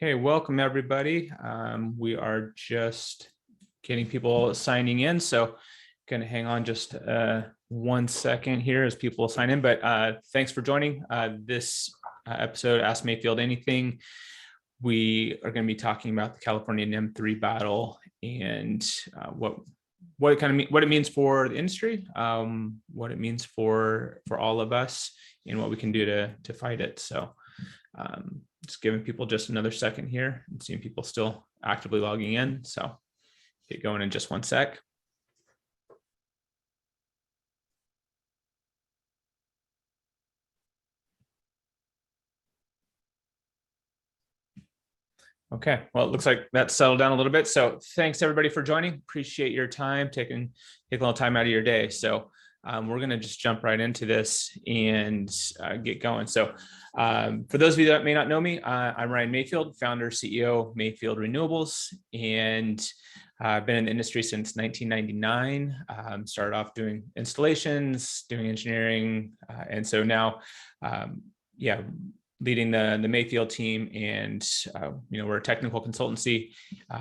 Okay, welcome everybody. We are just getting people signing in, so going to hang on just 1 second here as people sign in. But thanks for joining this episode, Ask Mayfield Anything. We are going to be talking about the California NEM 3 battle and what it means for the industry, what it means for all of us, and what we can do to fight it. So. Just giving people just another second here and seeing people still actively logging in. So get going in just 1 sec. Okay, well, it looks like that's settled down a little bit. So thanks everybody for joining. Appreciate your time, taking a little time out of your day. So we're going to just jump right into this and get going. So for those of you that may not know me, I'm Ryan Mayfield, founder, CEO, Mayfield Renewables, and I've been in the industry since 1999. Started off doing installations, doing engineering, and so now, leading the Mayfield team, and we're a technical consultancy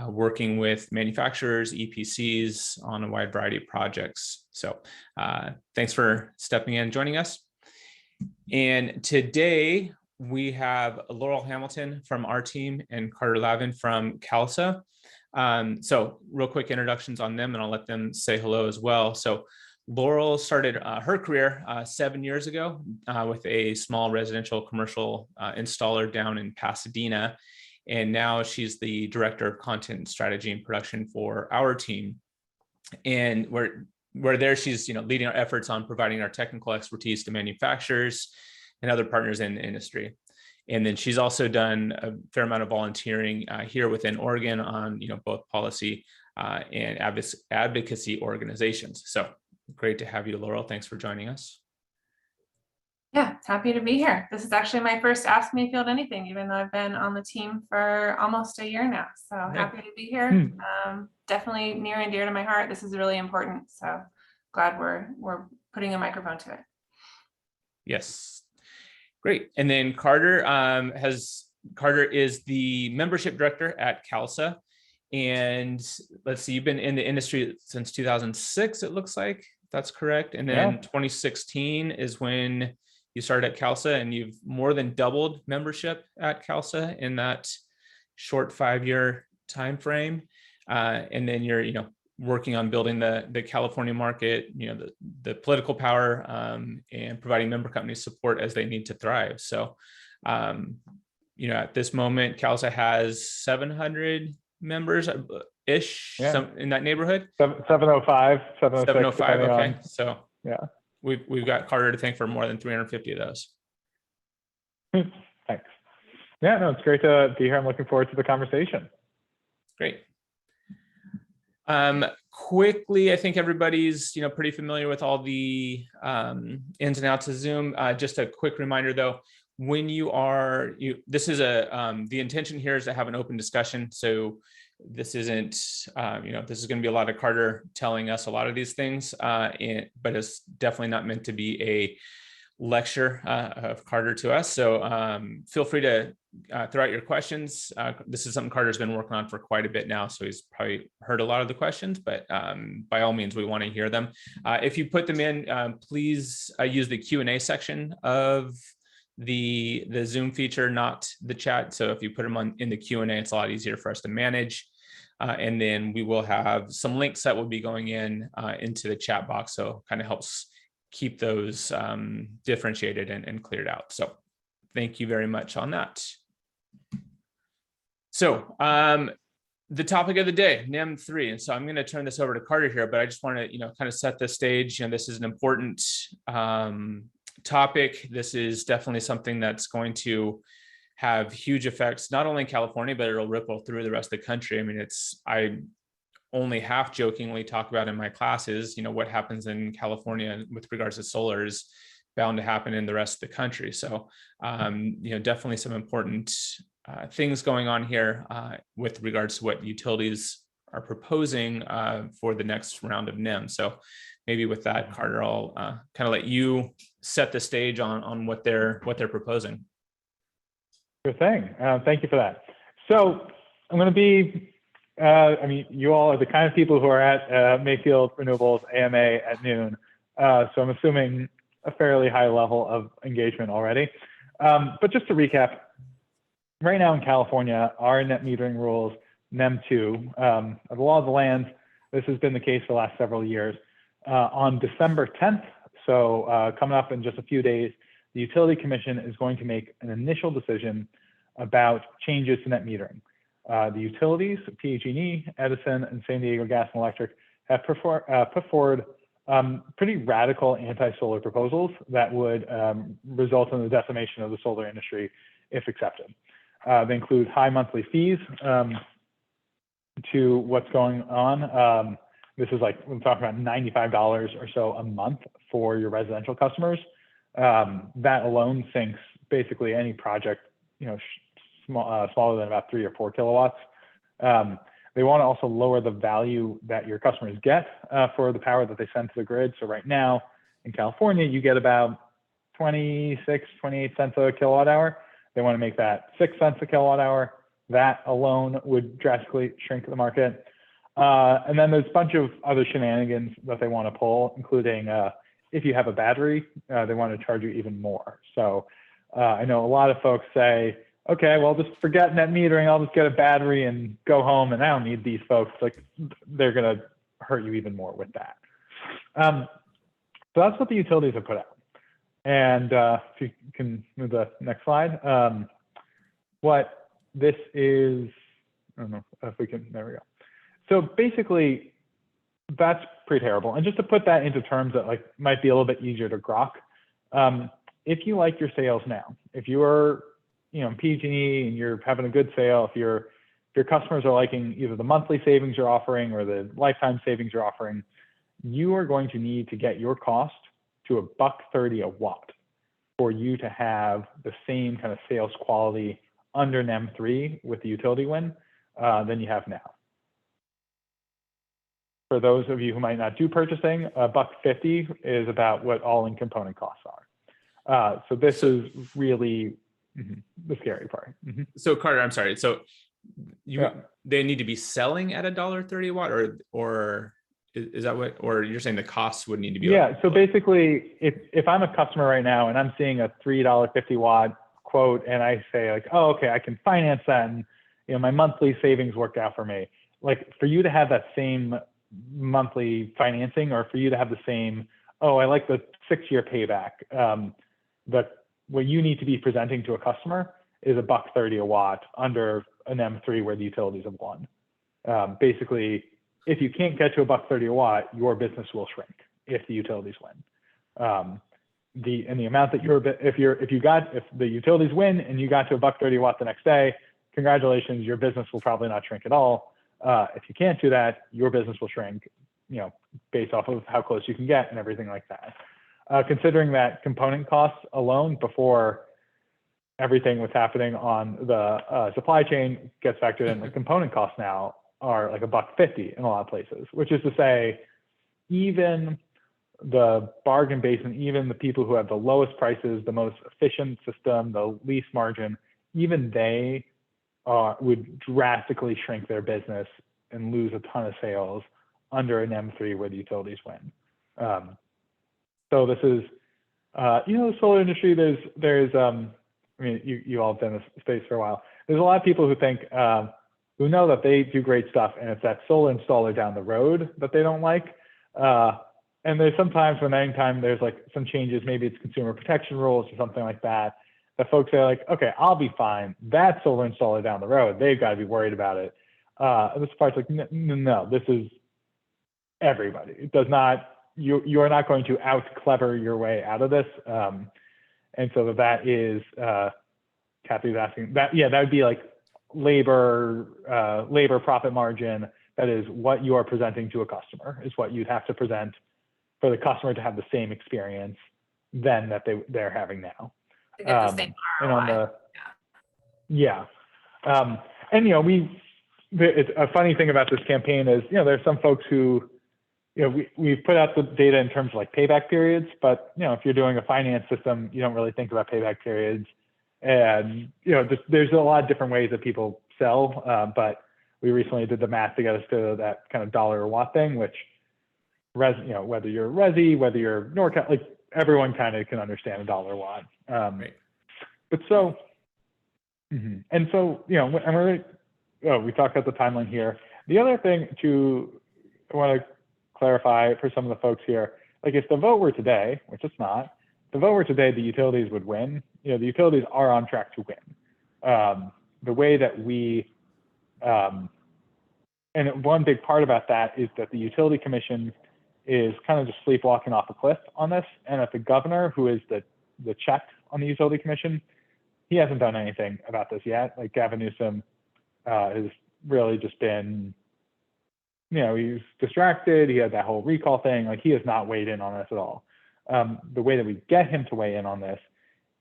working with manufacturers, EPCs on a wide variety of projects. So thanks for stepping in and joining us. And today we have Laurel Hamilton from our team and Carter Lavin from CALSSA. So real quick introductions on them, and I'll let them say hello as well. So Laurel started her career 7 years ago with a small residential commercial installer down in Pasadena. And now she's the director of content strategy and production for our team. And we're there, she's leading our efforts on providing our technical expertise to manufacturers and other partners in the industry. And then she's also done a fair amount of volunteering here within Oregon on both policy and advocacy organizations. So great to have you, Laurel. Thanks for joining us. Yeah, happy to be here. This is actually my first Ask Mayfield Anything, even though I've been on the team for almost a year now. So happy to be here. Definitely near and dear to my heart. This is really important. So glad we're putting a microphone to it. Yes, great. And then Carter is the membership director at CALSSA. And let's see, you've been in the industry since 2006, it looks like. That's correct. And then 2016 is when you started at CALSSA, and you've more than doubled membership at CALSSA in that short 5-year time frame. And then you're working on building the California market, the political power, and providing member companies support as they need to thrive. So at this moment, CALSSA has 700 members ish, in that neighborhood. 705, 705. Okay, so yeah, we've got Carter to thank for more than 350 of those. Thanks. Yeah, no, it's great to be here. I'm looking forward to the conversation. Great. Quickly, I think everybody's pretty familiar with all the ins and outs of Zoom. Just a quick reminder though, when this is the intention here is to have an open discussion. So this isn't, this is going to be a lot of Carter telling us a lot of these things, but it's definitely not meant to be a lecture of Carter to us. So feel free to throw out your questions. This is something Carter's been working on for quite a bit now, so he's probably heard a lot of the questions, but by all means, we want to hear them. If you put them in, please use the Q&A section of the Zoom feature, not the chat. So if you put them in the Q&A, it's a lot easier for us to manage. And then we will have some links that will be going into the chat box. So kind of helps keep those differentiated and cleared out. So thank you very much on that. So the topic of the day, NEM 3. And so I'm going to turn this over to Carter here, but I just want to, kind of set the stage. This is an important topic. This is definitely something that's going to have huge effects, not only in California, but it'll ripple through the rest of the country. I mean, I only half jokingly talk about in my classes, what happens in California with regards to solar is bound to happen in the rest of the country. So, definitely some important things going on here with regards to what utilities are proposing for the next round of NEM. So maybe with that, Carter, I'll kind of let you set the stage on what they're proposing. Sure thing. Thank you for that. So I'm going to be, I mean, you all are the kind of people who are at Mayfield Renewables AMA at noon. So I'm assuming a fairly high level of engagement already. But just to recap, right now in California, our net metering rules, NEM 2, of the law of the land, this has been the case for the last several years. On December 10th, so coming up in just a few days, the Utility Commission is going to make an initial decision about changes to net metering. The utilities, PG&E, Edison, and San Diego Gas and Electric have put forward pretty radical anti-solar proposals that would result in the decimation of the solar industry if accepted. They include high monthly fees to what's going on. This is like, we're talking about $95 or so a month for your residential customers. That alone sinks basically any project, smaller than about 3 or 4 kilowatts. They want to also lower the value that your customers get for the power that they send to the grid. So right now in California, you get about 26, 28 cents a kilowatt hour. They want to make that 6 cents a kilowatt hour. That alone would drastically shrink the market. And then there's a bunch of other shenanigans that they want to pull, including if you have a battery, they want to charge you even more. So I know a lot of folks say, okay, well, just forget net metering. I'll just get a battery and go home, and I don't need these folks. Like, they're going to hurt you even more with that. So that's what the utilities have put out. And if you can move the next slide. What this is, I don't know if we can, there we go. So basically, that's pretty terrible. And just to put that into terms that like might be a little bit easier to grok, if you like your sales now, if you are PG&E and you're having a good sale, if your customers are liking either the monthly savings you're offering or the lifetime savings you're offering, you are going to need to get your cost to $1.30 a watt for you to have the same kind of sales quality under NEM 3 with the utility win than you have now. For those of you who might not do purchasing, $1.50 is about what all-in component costs are. So this is really the scary part. So Carter, I'm sorry. So they need to be selling at $1.30 a watt, or is that what? Or you're saying the costs would need to be? Yeah. So basically, if I'm a customer right now and I'm seeing a $3.50 watt quote, and I say like, oh, okay, I can finance that, and my monthly savings worked out for me. Like for you to have that same monthly financing, or for you to have the same, oh, I like the 6-year payback. But what you need to be presenting to a customer is $1.30 a watt under an M3 where the utilities have won. Basically, if you can't get to $1.30 a watt, your business will shrink if the utilities win. The amount that if the utilities win and you got to $1.30 a watt the next day, congratulations, your business will probably not shrink at all. If you can't do that, your business will shrink, based off of how close you can get and everything like that. Considering that component costs alone before everything that's happening on the supply chain gets factored in, the component costs now are like $1.50 in a lot of places, which is to say, even the bargain basement, even the people who have the lowest prices, the most efficient system, the least margin, even they would drastically shrink their business and lose a ton of sales under an M3 where the utilities win. So this is, the solar industry, there's I mean, you all have been in this space for a while. There's a lot of people who think, who know that they do great stuff, and it's that solar installer down the road that they don't like. And there's sometimes when anytime there's like some changes, maybe it's consumer protection rules or something like that, that folks are like, okay, I'll be fine. That solar installer down the road, they've got to be worried about it. And this part's like, no, this is everybody. It does not, you are not going to out clever your way out of this. And so that is, Kathy's asking that, yeah, that would be like labor profit margin. That is what you are presenting to a customer, is what you'd have to present for the customer to have the same experience then that they're having now. To get the same ROI. And it's a funny thing about this campaign is, there's some folks who, we've put out the data in terms of like payback periods, but if you're doing a finance system, you don't really think about payback periods. And there's a lot of different ways that people sell, but we recently did the math to get us to that kind of dollar a watt thing, which whether you're Resi, whether you're NorCal, like everyone kind of can understand a dollar a watt. Right. But so, and so, and we talked about the timeline here. The other thing I want to clarify for some of the folks here, like if the vote were today, which it's not, if the vote were today, the utilities would win. The utilities are on track to win. The way that and one big part about that is that the Utility Commission is kind of just sleepwalking off a cliff on this. And that the governor, who is the check on the Utility Commission, he hasn't done anything about this yet. Like Gavin Newsom has really just been, he's distracted. He had that whole recall thing. Like he has not weighed in on this at all. The way that we get him to weigh in on this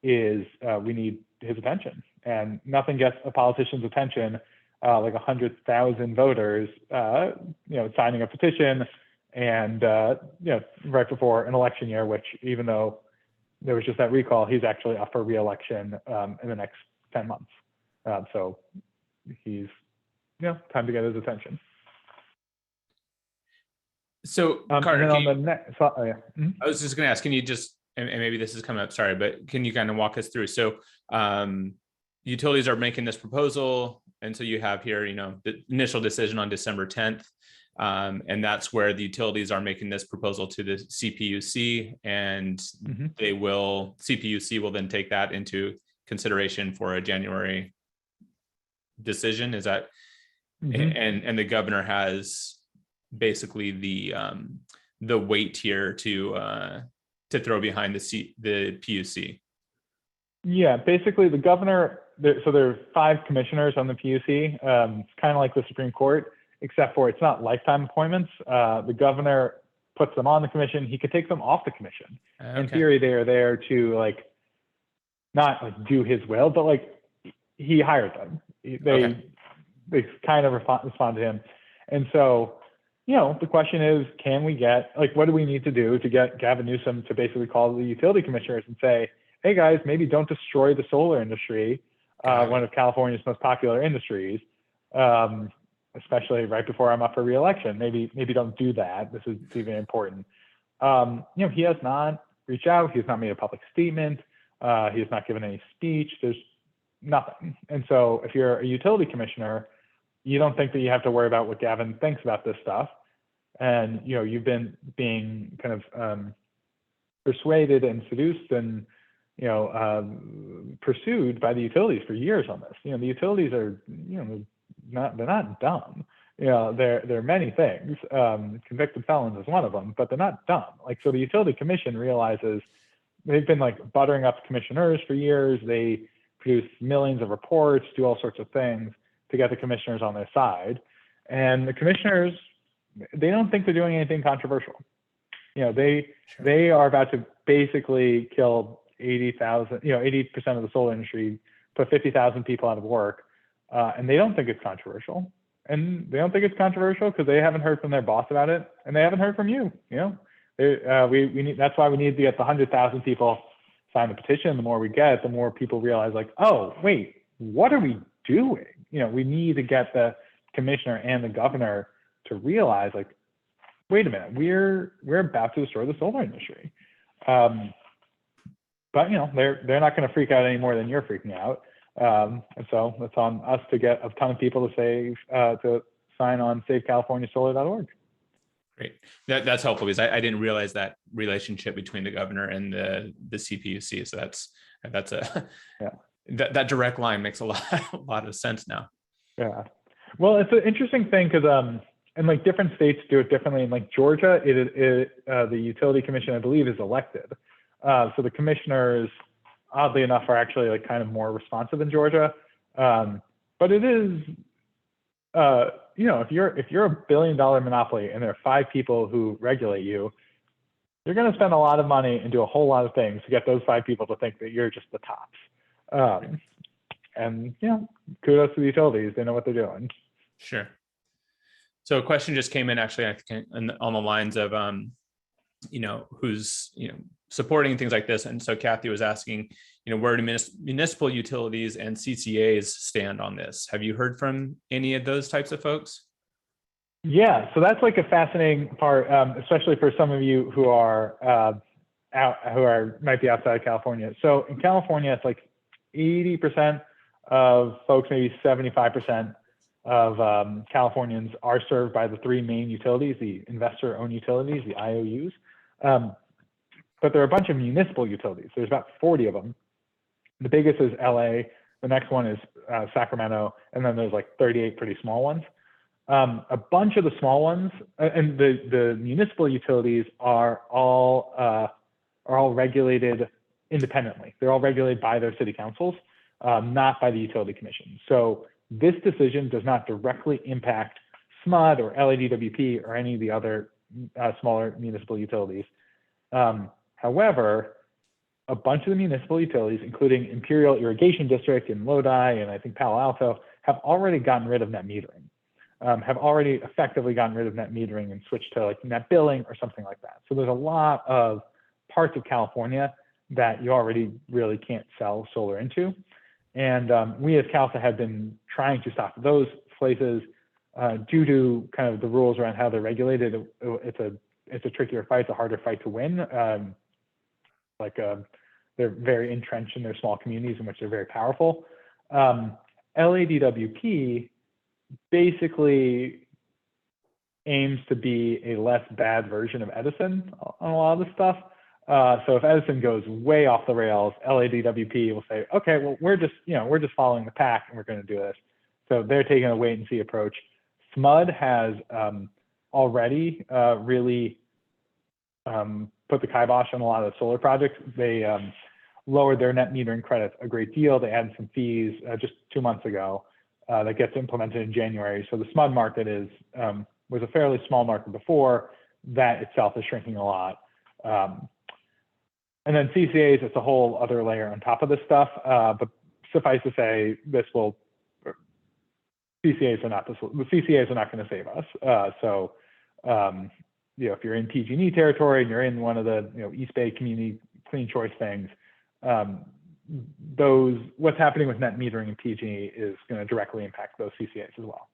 is we need his attention, and nothing gets a politician's attention like 100,000 voters, signing a petition and, right before an election year, which even though there was just that recall, he's actually up for re-election in the next 10 months. So he's, time to get his attention. So Carter, I was just going to ask, can you just, and maybe this is coming up, sorry, but can you kind of walk us through? So utilities are making this proposal. And so you have here, the initial decision on December 10th. And that's where the utilities are making this proposal to the CPUC, and CPUC will then take that into consideration for a January decision. Is that, and the governor has basically the weight here to throw behind the PUC. Yeah, basically the governor, so there are 5 commissioners on the PUC. It's kind of like the Supreme Court, except for it's not lifetime appointments. The governor puts them on the commission. He could take them off the commission. Okay. In theory, they are there to not do his will, but he hired them. They kind of respond to him. And so, the question is, can we get, what do we need to do to get Gavin Newsom to basically call the utility commissioners and say, hey guys, maybe don't destroy the solar industry, one of California's most popular industries, especially right before I'm up for re-election. Maybe don't do that. This is even important. He has not reached out. He has not made a public statement. He has not given any speech. There's nothing. And so if you're a utility commissioner, you don't think that you have to worry about what Gavin thinks about this stuff. And, you've been being kind of persuaded and seduced and, pursued by the utilities for years on this. The utilities are, they're not dumb. There are many things. Convicted felons is one of them, but they're not dumb. So the Utility Commission realizes they've been buttering up commissioners for years. They produce millions of reports, do all sorts of things to get the commissioners on their side. And the commissioners, they don't think they're doing anything controversial. They are about to basically kill 80% of the solar industry, put 50,000 people out of work, and they don't think it's controversial. And they don't think it's controversial because they haven't heard from their boss about it, and they haven't heard from you. We need, that's why we need to get the 100,000 people sign the petition. The more we get, the more people realize oh, wait, what are we doing? We need to get the commissioner and the governor to realize wait a minute, we're about to destroy the solar industry. But they're not going to freak out any more than you're freaking out. And so it's on us to get a ton of people to sign on SaveCaliforniaSolar.org. Great. That's helpful because I didn't realize that relationship between the governor and the CPUC. So that's that direct line makes a lot of sense now. Yeah. Well, it's an interesting thing because and different states do it differently. In Georgia, the Utility Commission, I believe, is elected. So the commissioners, oddly enough, are actually kind of more responsive in Georgia. But it is, if you're a $1 billion monopoly and there are 5 people who regulate you, you're going to spend a lot of money and do a whole lot of things to get those 5 people to think that you're just the tops. And kudos to the utilities; they know what they're doing. Sure. So a question just came in, actually, I think on the lines of who's, supporting things like this. And so Kathy was asking, where do municipal utilities and CCAs stand on this? Have you heard from any of those types of folks? Yeah, so that's like a fascinating part, especially for some of you who are might be outside of California. So in California, it's like 80% of folks, maybe 75% of Californians are served by the three main utilities, the investor-owned utilities, the IOUs. But there are a bunch of municipal utilities. There's about 40 of them. The biggest is LA. The next one is Sacramento. And then there's like 38 pretty small ones. A bunch of the small ones, and the municipal utilities are all regulated independently. They're all regulated by their city councils, not by the utility commission. So this decision does not directly impact SMUD or LADWP or any of the other smaller municipal utilities. However, a bunch of the municipal utilities, including Imperial Irrigation District in Lodi and I think Palo Alto, have already gotten rid of net metering, have already effectively gotten rid of net metering and switched to like net billing or something like that. So there's a lot of parts of California that you already really can't sell solar into. And we as CALSSA have been trying to stop those places due to kind of the rules around how they're regulated. It's a trickier fight, it's a harder fight to win. They're very entrenched in their small communities in which they're very powerful. LADWP basically aims to be a less bad version of Edison on a lot of this stuff. So if Edison goes way off the rails, LADWP will say, okay, well, we're just following the pack and we're going to do this. So they're taking a wait and see approach. SMUD has already really put the kibosh on a lot of the solar projects. They lowered their net metering credits a great deal. They added some fees just 2 months ago that gets implemented in January. So the SMUD market was a fairly small market before. That itself is shrinking a lot. And then CCAs, it's a whole other layer on top of this stuff. But suffice to say, CCAs are not going to save us. If you're in PG&E territory and you're in one of the East Bay community clean choice things, what's happening with net metering in PG&E is going to directly impact those CCAs as well.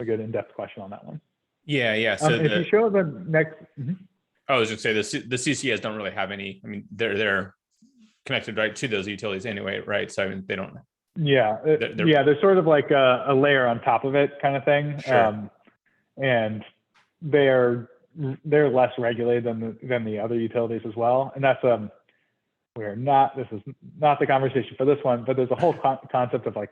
A good in-depth question on that one. Yeah. So if you show the next. I was going to say the CCAs don't really have any. I mean, they're connected right to those utilities anyway, right? So I mean, they don't. Yeah, they're sort of like a layer on top of it, kind of thing. Sure. And they're less regulated than the other utilities as well. And that's this is not the conversation for this one, but there's a whole concept of like,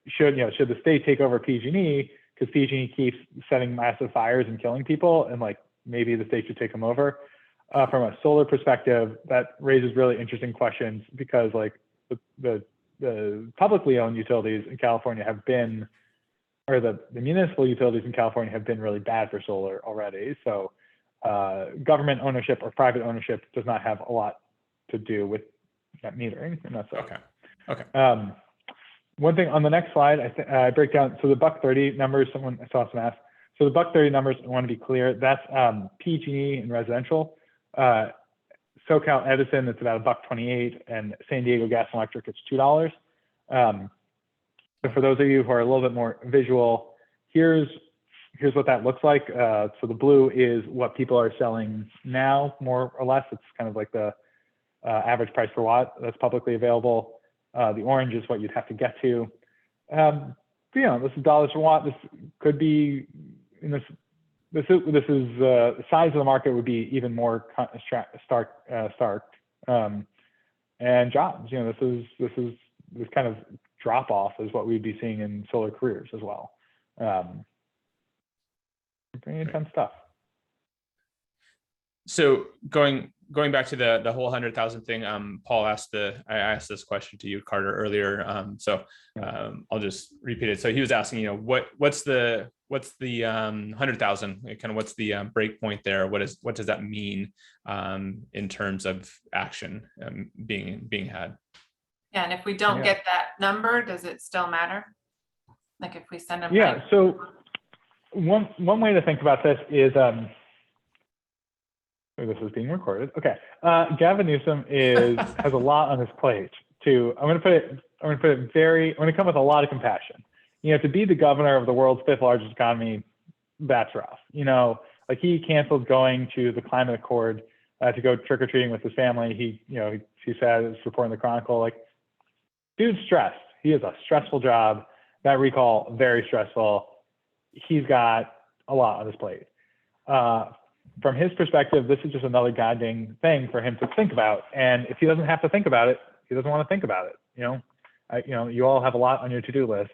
should the state take over PG&E because PG&E keeps setting massive fires and killing people, and like maybe the state should take them over. From a solar perspective, that raises really interesting questions because like the publicly owned utilities in California have been, or the municipal utilities in California have been really bad for solar already. So government ownership or private ownership does not have a lot to do with net metering, and that's okay. One thing on the next slide, I break down. So the $1.30 numbers, I saw some ask. So the $1.30 numbers, I want to be clear, that's PG&E and residential. SoCal Edison, it's about $1.28, and San Diego Gas and Electric, it's $2. So for those of you who are a little bit more visual, here's what that looks like. So the blue is what people are selling now, more or less. It's kind of like the average price per watt that's publicly available. The orange is what you'd have to get to. This is dollars per watt. This could be in this. This is the size of the market would be even more stark. And jobs. This kind of drop off is what we'd be seeing in solar careers as well. Pretty intense stuff. So going back to the whole 100,000 thing, Paul I asked this question to you, Carter, earlier. I'll just repeat it. So he was asking, what's the 100,000? Kind of what's the break point there? What does that mean in terms of action being had? Yeah, and if we don't get that number, does it still matter? Like if we send them. Yeah. So one way to think about this is this is being recorded. Okay. Gavin Newsom has a lot on his plate too. I'm going to come with a lot of compassion. To be the governor of the world's 5th largest economy, that's rough. Like he canceled going to the climate accord to go trick-or-treating with his family. He said, it's reporting in the Chronicle, like, dude's stressed. He has a stressful job. That recall, very stressful. He's got a lot on his plate. From his perspective, this is just another goddamn thing for him to think about. And if he doesn't have to think about it, he doesn't want to think about it. You all have a lot on your to-do list.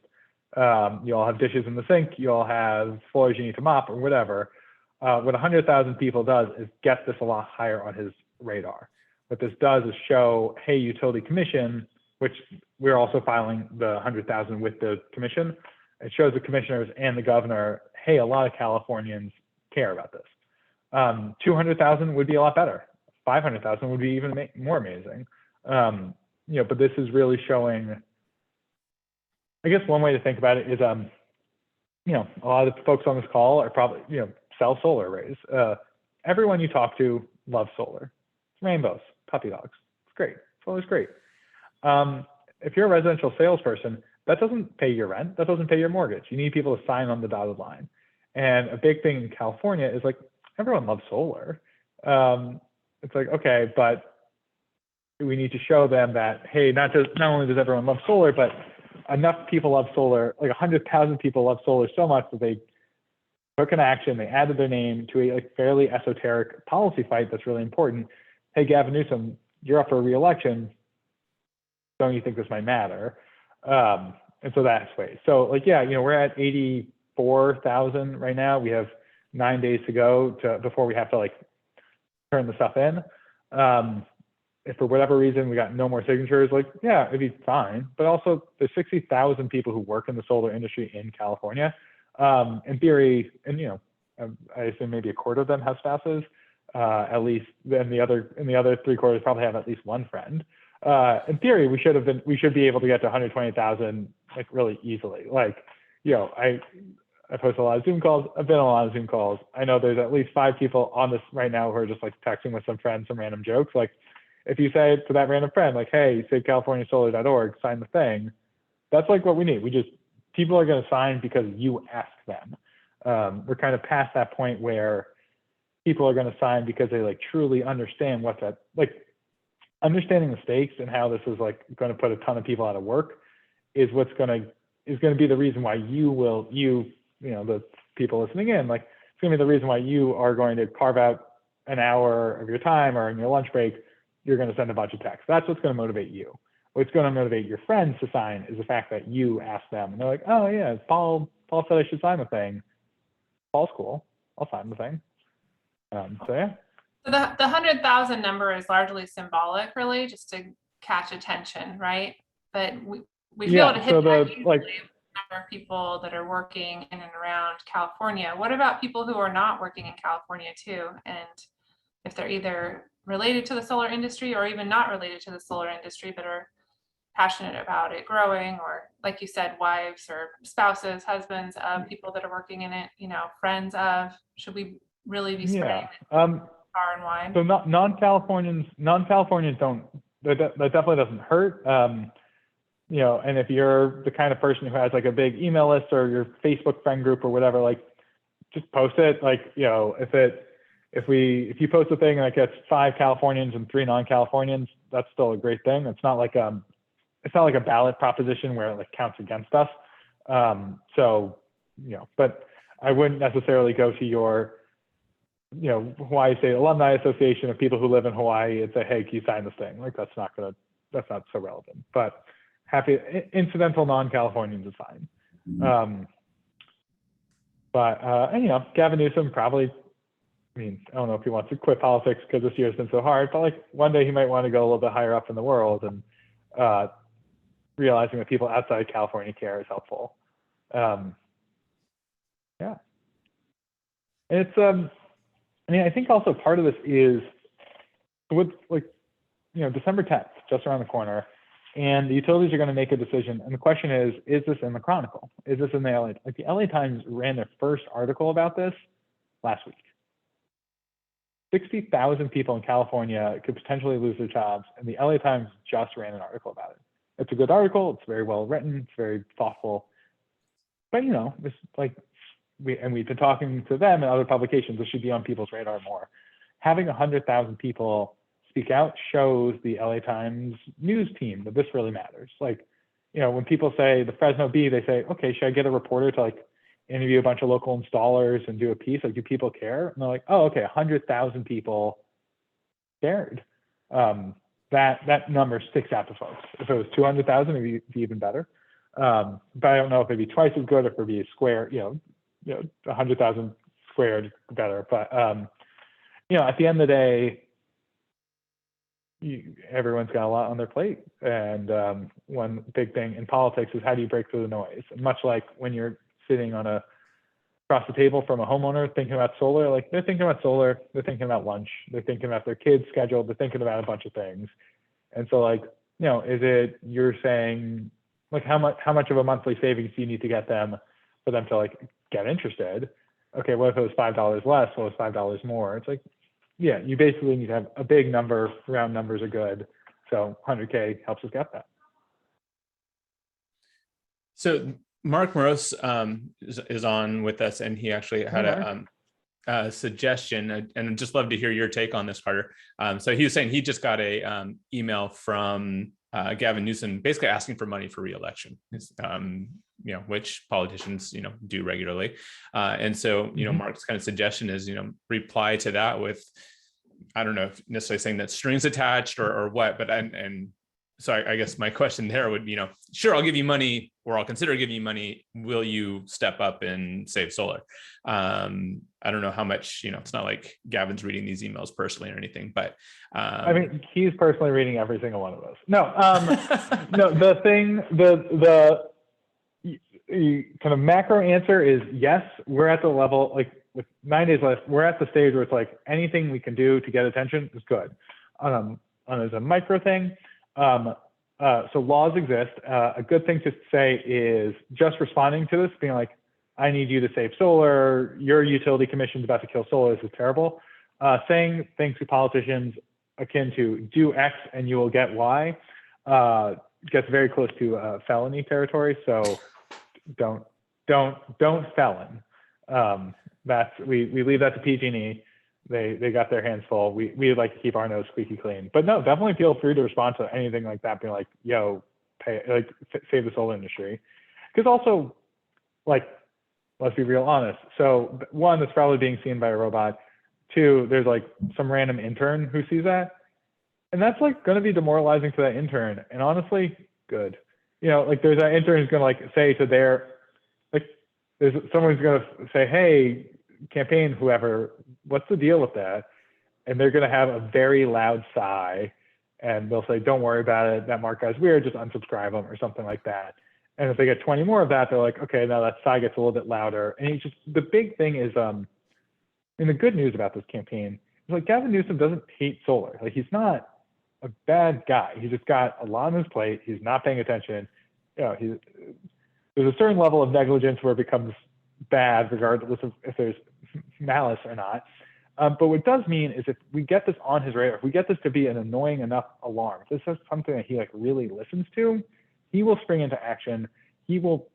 You all have dishes in the sink. You all have floors you need to mop or whatever. What 100,000 people does is get this a lot higher on his radar. What this does is show, hey, Utility Commission, which we're also filing the 100,000 with the commission. It shows the commissioners and the governor, hey, a lot of Californians care about this. 200,000 would be a lot better. 500,000 would be even more amazing. But this is really showing, I guess one way to think about it is, a lot of the folks on this call are probably, sell solar arrays. Everyone you talk to loves solar. It's rainbows, puppy dogs. It's great. Solar's great. If you're a residential salesperson, that doesn't pay your rent. That doesn't pay your mortgage. You need people to sign on the dotted line. And a big thing in California is like, everyone loves solar. It's like, okay, but we need to show them that, hey, not only does everyone love solar, but enough people love solar, like 100,000 people love solar so much that they took an action, they added their name to a fairly esoteric policy fight that's really important. Hey, Gavin Newsom, you're up for re-election. Don't you think this might matter? And so that's way. So we're at 84,000 right now. We have 9 days to go before we have to turn the stuff in. If for whatever reason we got no more signatures, it'd be fine. But also there's 60,000 people who work in the solar industry in California. In theory, and I assume maybe a quarter of them have spouses, at least. Then the other 3/4 probably have at least one friend. In theory, we should be able to get to 120,000 really easily. I post a lot of Zoom calls. I've been on a lot of Zoom calls. I know there's at least 5 people on this right now who are just texting with some friends, some random jokes. If you say to that random friend, hey, savecaliforniasolar.org, sign the thing, that's what we need. People are going to sign because you ask them. We're kind of past that point where people are going to sign because they truly understand understanding the stakes and how this is going to put a ton of people out of work is going to be the reason why the people listening in, it's going to be the reason why you are going to carve out an hour of your time or in your lunch break, you're going to send a bunch of texts. That's what's going to motivate you. What's going to motivate your friends to sign is the fact that you ask them and they're like, oh yeah, Paul said I should sign the thing. Paul's cool. I'll sign the thing. So yeah. So the 100,000 number is largely symbolic, really, just to catch attention, right? But we feel to hit so that easily with the number of people that are working in and around California. What about people who are not working in California too? And if they're either related to the solar industry or even not related to the solar industry, but are passionate about it growing, or like you said, wives or spouses, husbands of people that are working in it, friends of, should we really be spreading it far and wide? So non-Californians don't, that definitely doesn't hurt. And if you're the kind of person who has a big email list or your Facebook friend group or whatever, just post it. If you post a thing and it gets 5 Californians and 3 non-Californians, that's still a great thing. It's not like a ballot proposition where it counts against us. But I wouldn't necessarily go to your, Hawaii State Alumni Association of people who live in Hawaii and say, hey, can you sign this thing? That's not so relevant. But incidental non-Californians is fine. Gavin Newsom probably, I don't know if he wants to quit politics because this year has been so hard, but one day he might want to go a little bit higher up in the world, and realizing that people outside of California care is helpful. And it's, I think also part of this is with December 10th, just around the corner, and the utilities are going to make a decision. And the question is this in the Chronicle? Is this in the LA? The LA Times ran their first article about this last week. 60,000 people in California could potentially lose their jobs, and the LA Times just ran an article about it. It's a good article. It's very well written. It's very thoughtful. But it's like we've been talking to them and other publications. This should be on people's radar more. Having 100,000 people speak out shows the LA Times news team that this really matters. Like, when people say the Fresno Bee, they say, okay, should I get a reporter to like interview a bunch of local installers and do a piece? Like, do people care? And they're like, oh, okay, 100,000 people cared. That number sticks out to folks. If it was 200,000, it'd be even better. But I don't know if it'd be twice as good, or if it'd be a square, 100,000 squared better. But at the end of the day, everyone's got a lot on their plate, and one big thing in politics is how do you break through the noise? And much like when you're sitting across the table from a homeowner thinking about solar, like they're thinking about solar, they're thinking about lunch, they're thinking about their kids' schedule, they're thinking about a bunch of things. And so like, is it you're saying like how much of a monthly savings do you need to get them for them to like get interested? Okay, what if it was $5 less? What was $5 more? It's like, yeah, you basically need to have a big number. Round numbers are good. So 100K helps us get that. So Mark Morose is on with us, and he actually had a suggestion, and I'd just love to hear your take on this, Carter. So he was saying he just got a email from Gavin Newsom, basically asking for money for re-election, which politicians, do regularly. And so, Mark's kind of suggestion is, reply to that with, I don't know if necessarily saying that strings attached or what, but so I guess my question there would be, sure, I'll give you money, or I'll consider giving you money. Will you step up and save solar? I don't know how much, it's not like Gavin's reading these emails personally or anything, but I mean, he's personally reading every single one of those. No, no, the kind of macro answer is yes, we're at the level, like with 9 days left, we're at the stage where it's like anything we can do to get attention is good. As a micro thing, so laws exist. A good thing to say is just responding to this, being like, I need you to save solar, your utility commission's about to kill solar, this is terrible. Saying things to politicians akin to do X and you will get Y gets very close to felony territory. So don't felon. We leave that to PG&E. They got their hands full. We like to keep our nose squeaky clean. But no, definitely feel free to respond to anything like that, being like, yo, save the solar industry. Because also, like, let's be real honest. So one, that's probably being seen by a robot. Two, there's like some random intern who sees that. And that's like going to be demoralizing to that intern. And honestly, good. Like there's that intern who's going to like say to there's someone who's going to say, hey, campaign, whoever, what's the deal with that? And they're going to have a very loud sigh, and they'll say, don't worry about it. That Mark guy's weird, just unsubscribe them or something like that. And if they get 20 more of that, they're like, okay, now that sigh gets a little bit louder. And the big thing is, and the good news about this campaign is like Gavin Newsom doesn't hate solar. Like he's not a bad guy. He just got a lot on his plate. He's not paying attention. There's a certain level of negligence where it becomes bad, regardless of if there's malice or not. But what it does mean is if we get this on his radar, if we get this to be an annoying enough alarm, if this is something that he like really listens to, he will spring into action. He will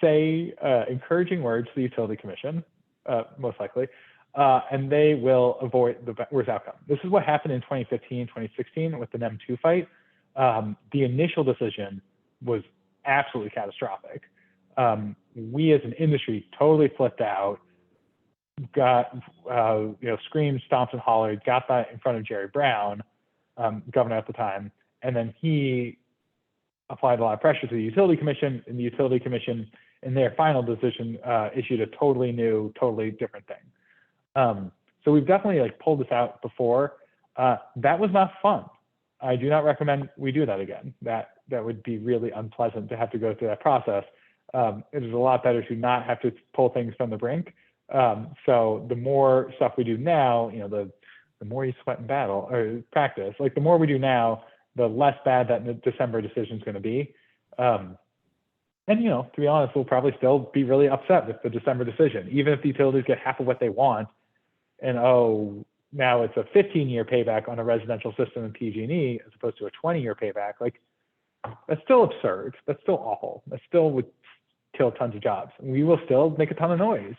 say encouraging words to the utility commission, most likely, and they will avoid the worst outcome. This is what happened in 2015, 2016 with the NEM 2 fight. The initial decision was absolutely catastrophic. We as an industry totally flipped out, got, screamed, stomped and hollered, got that in front of Jerry Brown, governor at the time. And then he applied a lot of pressure to the utility commission, and the utility commission in their final decision issued a totally new, totally different thing. So we've definitely like pulled this out before. That was not fun. I do not recommend we do that again. That would be really unpleasant to have to go through that process. It is a lot better to not have to pull things from the brink. So the more stuff we do now, the more you sweat in battle or practice, like the more we do now, the less bad that December decision is going to be. And, to be honest, we'll probably still be really upset with the December decision. Even if the utilities get half of what they want, and oh, now it's a 15-year payback on a residential system in PG&E as opposed to a 20-year payback. Like, that's still absurd. That's still awful. That still would kill tons of jobs. We will still make a ton of noise,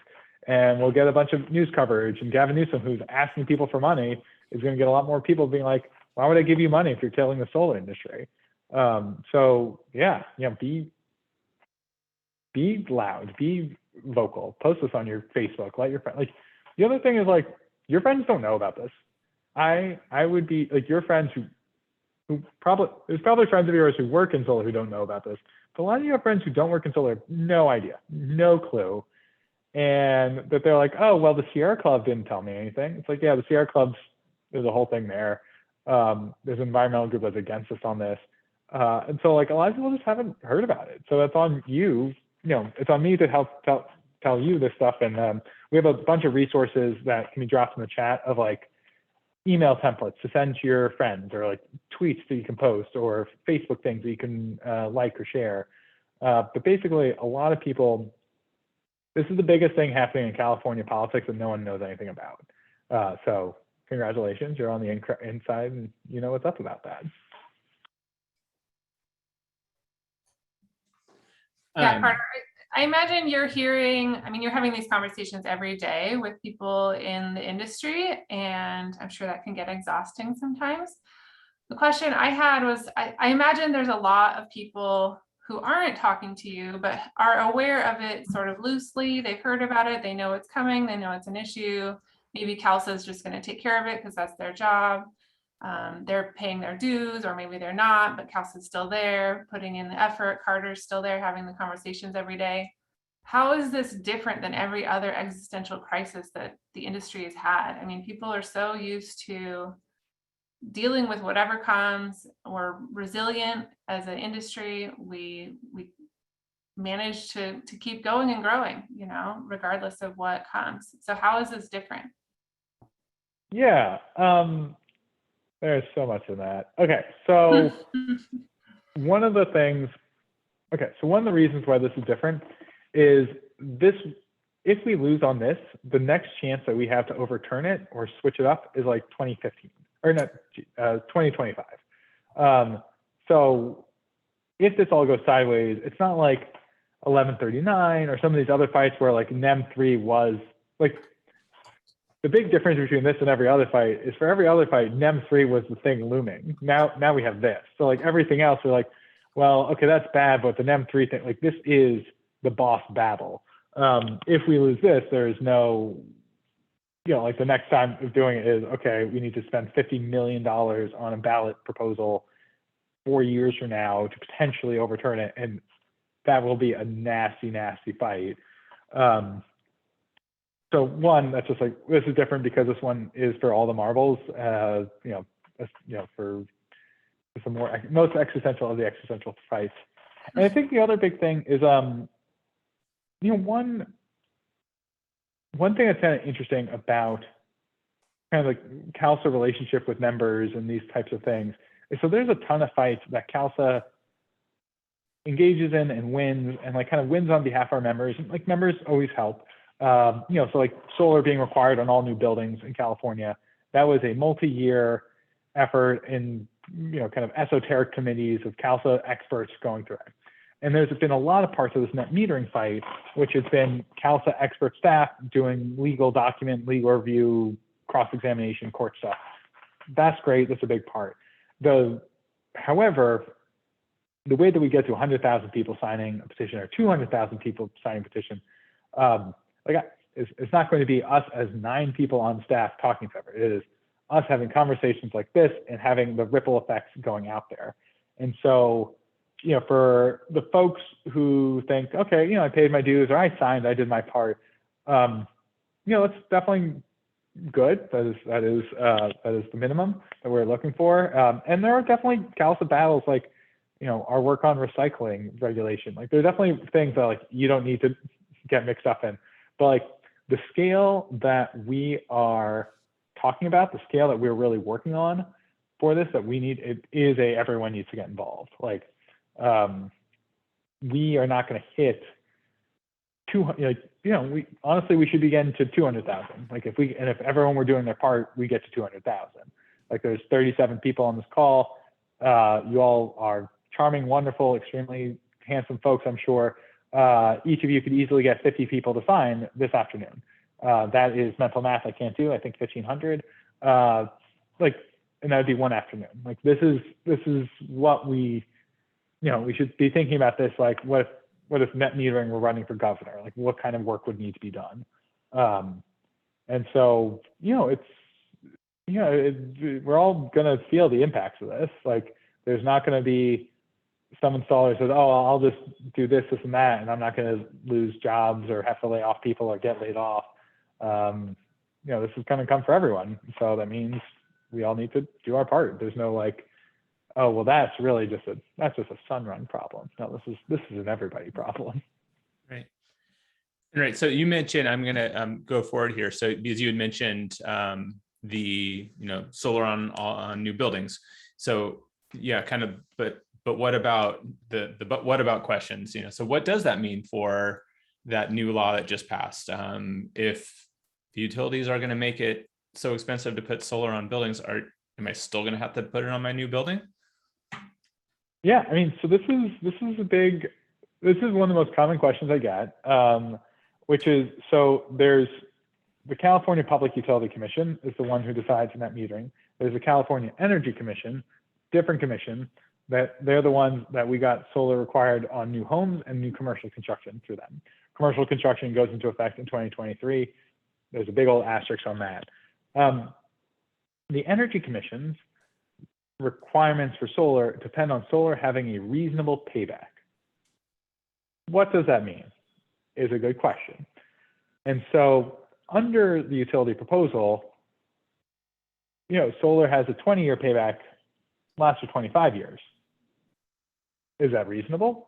and we'll get a bunch of news coverage. And Gavin Newsom, who's asking people for money, is going to get a lot more people being like, "Why would I give you money if you're killing the solar industry?" So yeah, be loud, be vocal, post this on your Facebook, let your friends. Like, the other thing is, like, your friends don't know about this. I would be like, your friends who probably, there's probably friends of yours who work in solar who don't know about this, but a lot of you have friends who don't work in solar, have no idea, no clue. And that they're like, oh, well, the Sierra Club didn't tell me anything. It's like, yeah, the Sierra Club's, there's a whole thing there. There's an environmental group that's against us on this. And so, like, a lot of people just haven't heard about it. So that's on you, it's on me to help tell you this stuff. And we have a bunch of resources that can be dropped in the chat of, like, email templates to send to your friends, or like tweets that you can post, or Facebook things that you can like or share. But basically, a lot of people, this is the biggest thing happening in California politics that no one knows anything about. So congratulations, you're on the inside and you know what's up about that. Yeah, Carter, I imagine you're hearing, I mean, you're having these conversations every day with people in the industry, and I'm sure that can get exhausting sometimes. The question I had was, I imagine there's a lot of people who aren't talking to you, but are aware of it sort of loosely. They've heard about it, they know it's coming, they know it's an issue. Maybe CALSSA is just going to take care of it because that's their job. They're paying their dues, or maybe they're not, but CALSSA is still there, putting in the effort. Carter's still there, having the conversations every day. How is this different than every other existential crisis that the industry has had? I mean, people are so used to dealing with whatever comes. We're resilient as an industry. We manage to keep going and growing, regardless of what comes. So how is this different? Yeah. There's so much in that. Okay, so one of the reasons why this is different is this: if we lose on this, the next chance that we have to overturn it or switch it up is like 2015 or not, 2025. So if this all goes sideways, it's not like 1139 or some of these other fights where, like, NEM 3 was like. The big difference between this and every other fight is, for every other fight, NEM 3 was the thing looming. Now we have this. So, like, everything else, we're like, well, okay, that's bad, but the NEM 3 thing, like, this is the boss battle. If we lose this, there's no, like, the next time of doing it is, okay, we need to spend $50 million on a ballot proposal 4 years from now to potentially overturn it. And that will be a nasty, nasty fight. So one, that's just like, this is different because this one is for all the marbles, for the most existential of the existential fights. And I think the other big thing is, one thing that's kind of interesting about kind of like CALSSA relationship with members and these types of things is, so there's a ton of fights that CALSSA engages in and wins, and like kind of wins on behalf of our members. And like, members always help. So like solar being required on all new buildings in California, that was a multi-year effort in, kind of esoteric committees of CALSSA experts going through it. And there's been a lot of parts of this net metering fight, which has been CALSSA expert staff doing legal review, cross-examination, court stuff. That's great. That's a big part. However, the way that we get to 100,000 people signing a petition or 200,000 people signing a petition, it's not going to be us as 9 people on staff talking to everyone. It is us having conversations like this and having the ripple effects going out there. And so, for the folks who think, okay, I paid my dues, or I signed, I did my part, it's definitely good. That is the minimum that we're looking for. And there are definitely CALSSA battles, like, our work on recycling regulation. Like, there are definitely things that, like, you don't need to get mixed up in. But, like, the scale that we are talking about, the scale that we're really working on for this, that we need, it is everyone needs to get involved. Like, we are not going to hit we honestly, we should be getting to 200,000. Like if everyone were doing their part, we get to 200,000. Like there's 37 people on this call. You all are charming, wonderful, extremely handsome folks, I'm sure. Each of you could easily get 50 people to sign this afternoon. That is mental math I can't do. I think 1,500. And that would be one afternoon. Like this is what we should be thinking about this. Like what if net metering were running for governor? Like what kind of work would need to be done? And so, we're all going to feel the impacts of this. Like there's not going to be some installer says, oh, I'll just do this, this, and that, and I'm not going to lose jobs or have to lay off people or get laid off. This is going to come for everyone. So that means we all need to do our part. There's no like, oh, well, that's just a Sunrun problem. No, this is an everybody problem. Right. Right. So you mentioned, I'm going to go forward here. So because you had mentioned the solar on new buildings. So yeah, kind of, but what about what about questions? So what does that mean for that new law that just passed? If the utilities are going to make it so expensive to put solar on buildings, am I still going to have to put it on my new building? Yeah, I mean, so this is one of the most common questions I get, which is, so there's the California Public Utility Commission is the one who decides net metering. There's the California Energy Commission, different commission, that they're the ones that we got solar required on new homes and new commercial construction through them. Commercial construction goes into effect in 2023. There's a big old asterisk on that. The Energy Commission's requirements for solar depend on solar having a reasonable payback. What does that mean? Is a good question. And so under the utility proposal, solar has a 20-year payback, lasts for 25 years. Is that reasonable?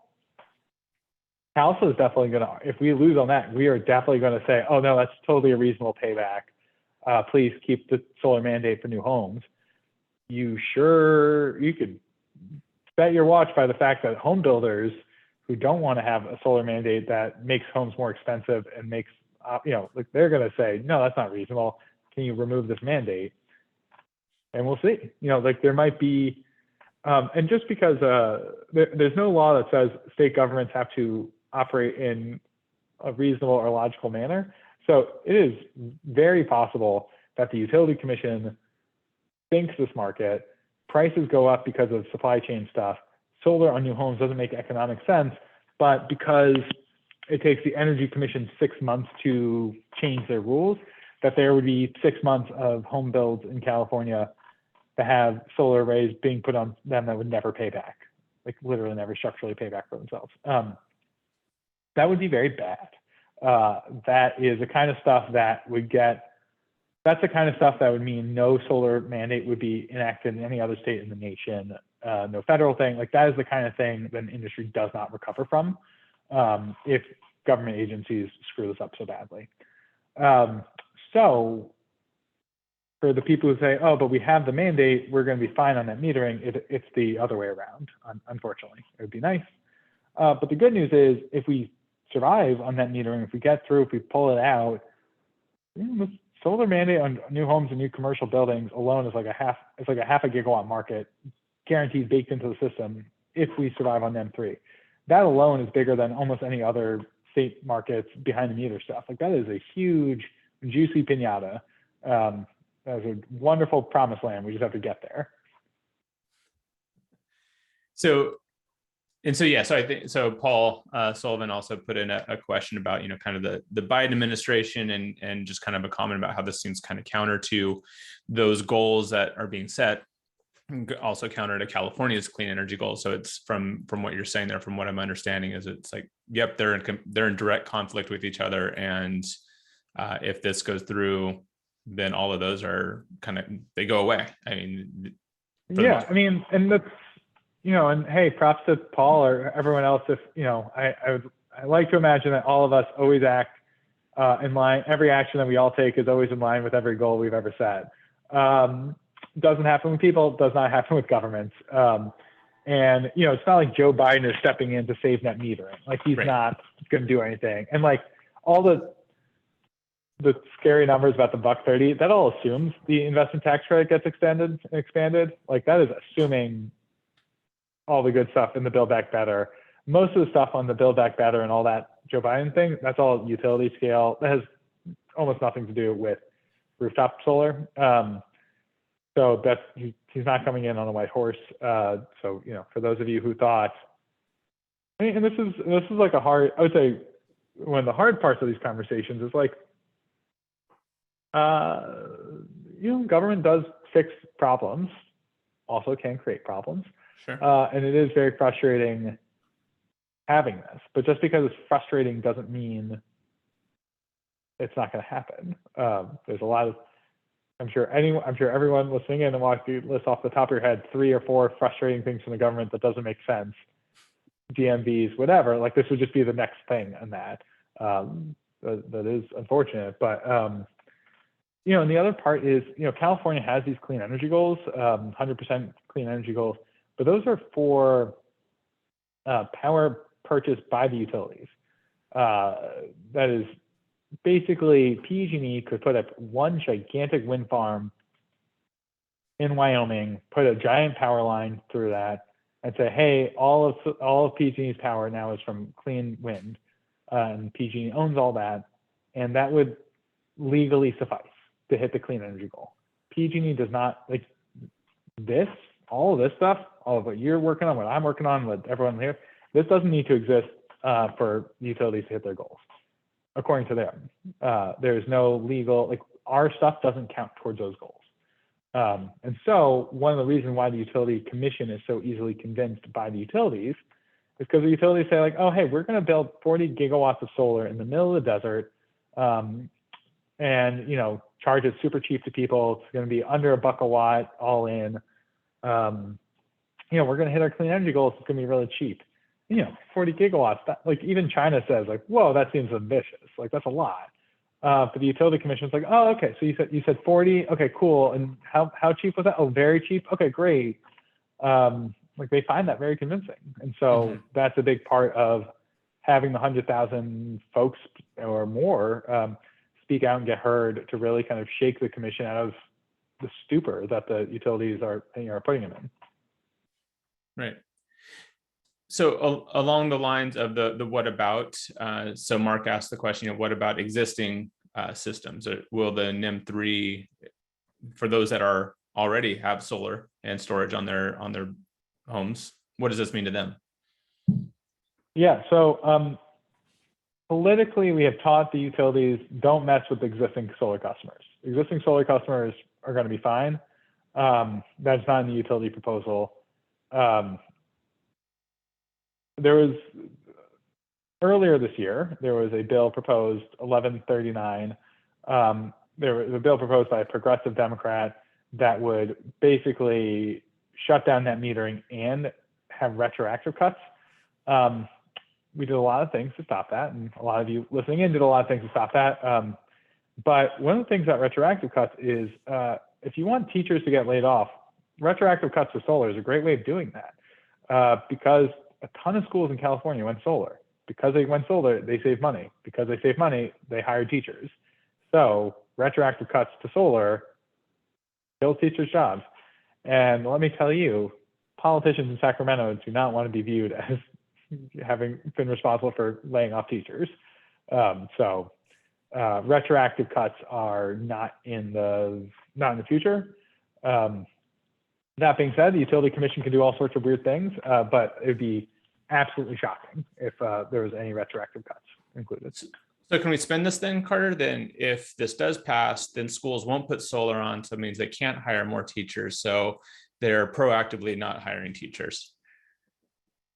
CALSSA is definitely going to, if we lose on that, we are definitely going to say, oh no, that's totally a reasonable payback. Please keep the solar mandate for new homes. You could bet your watch by the fact that home builders who don't want to have a solar mandate that makes homes more expensive and makes, they're going to say, no, that's not reasonable. Can you remove this mandate? And we'll see. There might be, and just because there's no law that says state governments have to operate in a reasonable or logical manner. So it is very possible that the Utility Commission thinks this market, prices go up because of supply chain stuff. Solar on new homes doesn't make economic sense, but because it takes the Energy Commission 6 months to change their rules, that there would be 6 months of home builds in California to have solar arrays being put on them that would never pay back, like literally never structurally pay back for themselves. That would be very bad. That is the kind of stuff that would that's the kind of stuff that would mean no solar mandate would be enacted in any other state in the nation, no federal thing. Like that is the kind of thing that an industry does not recover from if government agencies screw this up so badly. So for the people who say, oh, but we have the mandate, we're going to be fine on that metering, it's the other way around, unfortunately. It would be nice. But the good news is if we survive on that metering, if we get through, if we pull it out, the solar mandate on new homes and new commercial buildings alone is like a half a gigawatt market, guaranteed baked into the system if we survive on NEM3. That alone is bigger than almost any other state markets behind the meter stuff. Like that is a huge, juicy piñata. That is a wonderful promised land. We just have to get there. So I think so. Paul Sullivan also put in a question about kind of the Biden administration and just kind of a comment about how this seems kind of counter to those goals that are being set, also counter to California's clean energy goals. So it's from what you're saying there, from what I'm understanding, is it's like, yep, they're in direct conflict with each other, and if this goes through, then all of those are they go away. I mean, yeah, I mean, and that's. And hey, props to Paul or everyone else. If I like to imagine that all of us always act in line. Every action that we all take is always in line with every goal we've ever set. Doesn't happen with people. Does not happen with governments. And it's not like Joe Biden is stepping in to save net metering. Like he's not going to do anything. And like all the scary numbers about the $1.30, that all assumes the investment tax credit gets expanded. Like that is assuming all the good stuff in the Build Back Better. Most of the stuff on the Build Back Better and all that Joe Biden thing, that's all utility scale. That has almost nothing to do with rooftop solar. So that's, he's not coming in on a white horse. So, you know, for those of you who thought, I mean, and this is like a hard, I would say one of the hard parts of these conversations is like, you know, government does fix problems, also can create problems. Sure. And it is very frustrating having this, but just because it's frustrating doesn't mean it's not going to happen. There's a lot of, I'm sure everyone listening in and watching, list off the top of your head 3 or 4 frustrating things from the government that doesn't make sense. DMVs, whatever. Like this would just be the next thing in that. That is unfortunate, but you know, and the other part is, you know, California has these clean energy goals, 100% clean energy goals, but those are for power purchased by the utilities. That is basically PG&E could put up one gigantic wind farm in Wyoming, put a giant power line through that, and say, hey, all of PG&E's power now is from clean wind, and PG&E owns all that, and that would legally suffice to hit the clean energy goal. PG&E does not, like this, all of this stuff, all of what you're working on, what I'm working on, what everyone here, this doesn't need to exist for utilities to hit their goals, according to them. There's no legal, like our stuff doesn't count towards those goals. And so one of the reasons why the Utility Commission is so easily convinced by the utilities is because the utilities say like, oh, hey, we're going to build 40 gigawatts of solar in the middle of the desert, and you know, charge it super cheap to people. It's going to be under $1 a watt all in. You know, we're going to hit our clean energy goals. It's going to be really cheap. You know, 40 gigawatts. That, like even China says like, whoa, that seems ambitious. Like that's a lot. But the Utility Commission is like, oh, okay. So you said 40. Okay, cool. And how cheap was that? Oh, very cheap. Okay, great. Like they find that very convincing. And so that's a big part of having the 100,000 folks or more speak out and get heard to really kind of shake the commission out of the stupor that the utilities are putting them in. Right. So along the lines of the what about, so Mark asked the question, what about existing systems? Will the NEM 3, for those that are already have solar and storage on their homes, what does this mean to them? Yeah, so politically, we have taught the utilities don't mess with existing solar customers. Existing solar customers are going to be fine. That's not in the utility proposal. There was, earlier this year, there was a bill proposed, 1139. There was a bill proposed by a progressive Democrat that would basically shut down net metering and have retroactive cuts. We did a lot of things to stop that, and a lot of you listening in did a lot of things to stop that. But one of the things about retroactive cuts is if you want teachers to get laid off, retroactive cuts for solar is a great way of doing that, because a ton of schools in California went solar. Because they went solar, they save money. Because they save money, they hire teachers. So retroactive cuts to solar kill teachers' jobs. And let me tell you, politicians in Sacramento do not want to be viewed as having been responsible for laying off teachers. So retroactive cuts are not in the future. That being said, the Utility Commission can do all sorts of weird things, but it would be absolutely shocking if there was any retroactive cuts included. So can we spend this then, Carter? Then if this does pass, then schools won't put solar on, so it means they can't hire more teachers. So they're proactively not hiring teachers.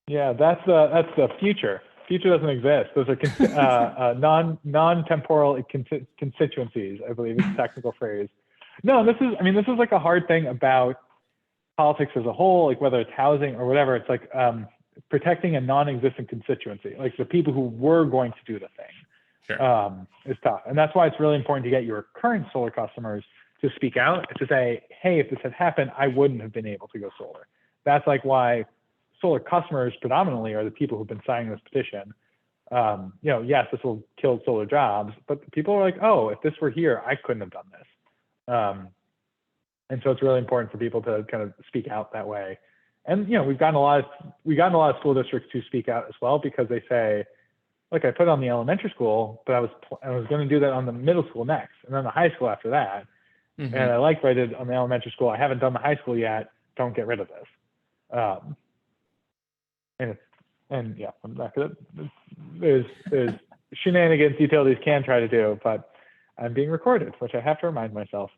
Yeah, that's the future. Future doesn't exist. Those are non-temporal constituencies, I believe is the technical phrase. No, this is like a hard thing about politics as a whole, like whether it's housing or whatever. It's like protecting a non-existent constituency, like the people who were going to do the thing. Sure. Is tough. And that's why it's really important to get your current solar customers to speak out, to say, hey, if this had happened, I wouldn't have been able to go solar. That's like why solar customers predominantly are the people who've been signing this petition. Yes, this will kill solar jobs, but people are like, oh, if this were here, I couldn't have done this. And so it's really important for people to kind of speak out that way. And we've gotten a lot of school districts to speak out as well, because they say, like, I put it on the elementary school, but I was going to do that on the middle school next, and then the high school after that. Mhm. And I like what I did on the elementary school. I haven't done the high school yet. Don't get rid of this. I'm not gonna. There's shenanigans utilities can try to do, but I'm being recorded, which I have to remind myself.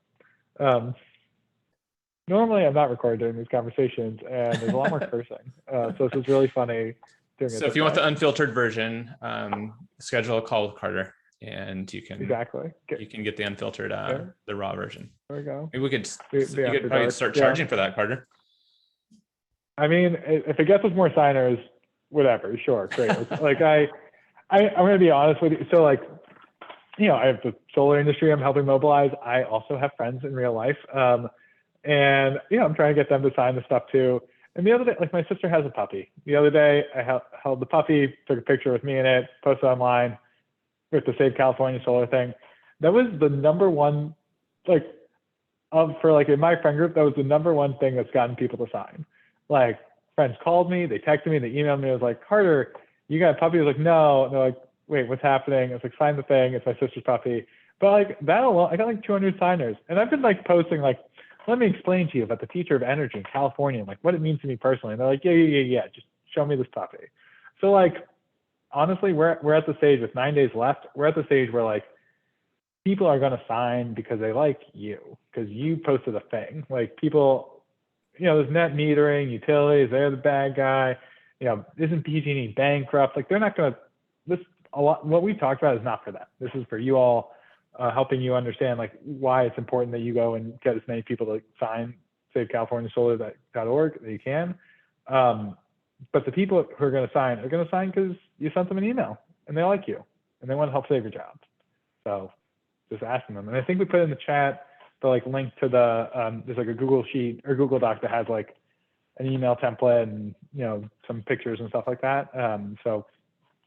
Normally, I'm not recorded during these conversations, and there's a lot more cursing. So this is really funny. So if you want the unfiltered version, schedule a call with Carter, and you can get the unfiltered, the raw version. There we go. Maybe you could probably start charging for that, Carter. I mean, if it gets us more signers, whatever, sure, great. Like I'm going to be honest with you. So like, I have the solar industry I'm helping mobilize. I also have friends in real life. And I'm trying to get them to sign the stuff too. And the other day, like, my sister has a puppy. The other day I held the puppy, took a picture with me in it, posted online with the Save California Solar thing. That was the number one, like, in my friend group, that was the number one thing that's gotten people to sign. Like, friends called me, they texted me, they emailed me. I was like, Carter, you got a puppy? I was like, no. And they're like, wait, what's happening? I was like, sign the thing. It's my sister's puppy. But like that alone, I got like 200 signers. And I've been like posting like, let me explain to you about the future of energy in California and like what it means to me personally. And they're like, yeah. Just show me this puppy. So like, honestly, we're at the stage with 9 days left. We're at the stage where like people are going to sign because they like you, because you posted a thing. Like people, there's net metering, utilities, they're the bad guy. Isn't PG&E bankrupt? Like they're not going to, what we talked about is not for them. This is for you all, helping you understand like why it's important that you go and get as many people to sign SaveCaliforniaSolar.org that you can. But the people who are going to sign because you sent them an email and they like you and they want to help save your jobs. So just asking them. And I think we put in the chat the like link to the there's like a Google sheet or Google Doc that has like an email template and some pictures and stuff like that. So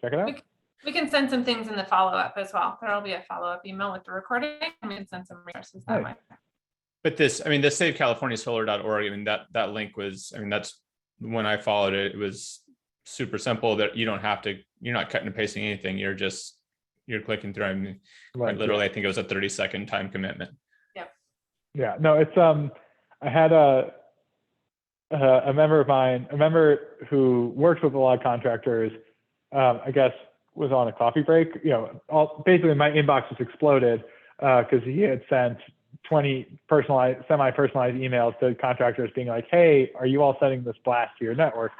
check it out. We can send some things in the follow-up as well. There'll be a follow-up email with the recording. We can send some resources that way. But this SaveCaliforniaSolar.org, I mean, that link was, that's when I followed it, it was super simple that you're not cutting and pasting anything. You're clicking through. I mean, quite literally, I think it was a 30-second time commitment. Yep. Yeah, no, it's, I had a member of mine, who works with a lot of contractors, I guess, was on a coffee break. Basically my inbox was exploded because he had sent 20 semi-personalized emails to contractors being like, hey, are you all setting this blast to your network?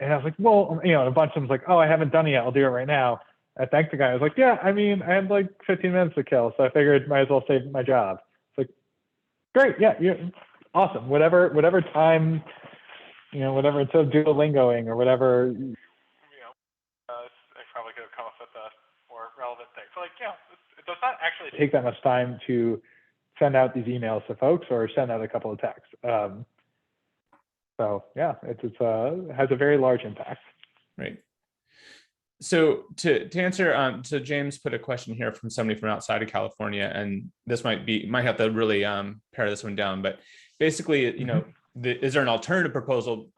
And I was like, well, and a bunch of them was like, oh, I haven't done it yet. I'll do it right now. I thanked the guy. I was like, yeah, I mean, I had like 15 minutes to kill, so I figured might as well save my job. It's like, great, yeah, awesome. Whatever time, whatever, instead of Duolingoing or whatever, I probably could have come up with a more relevant thing. So like, it does not actually take that much time to send out these emails to folks or send out a couple of texts. So yeah, it has a very large impact. Right. So to answer, so James put a question here from somebody from outside of California, and this might have to really pare this one down, but basically, is there an alternative proposal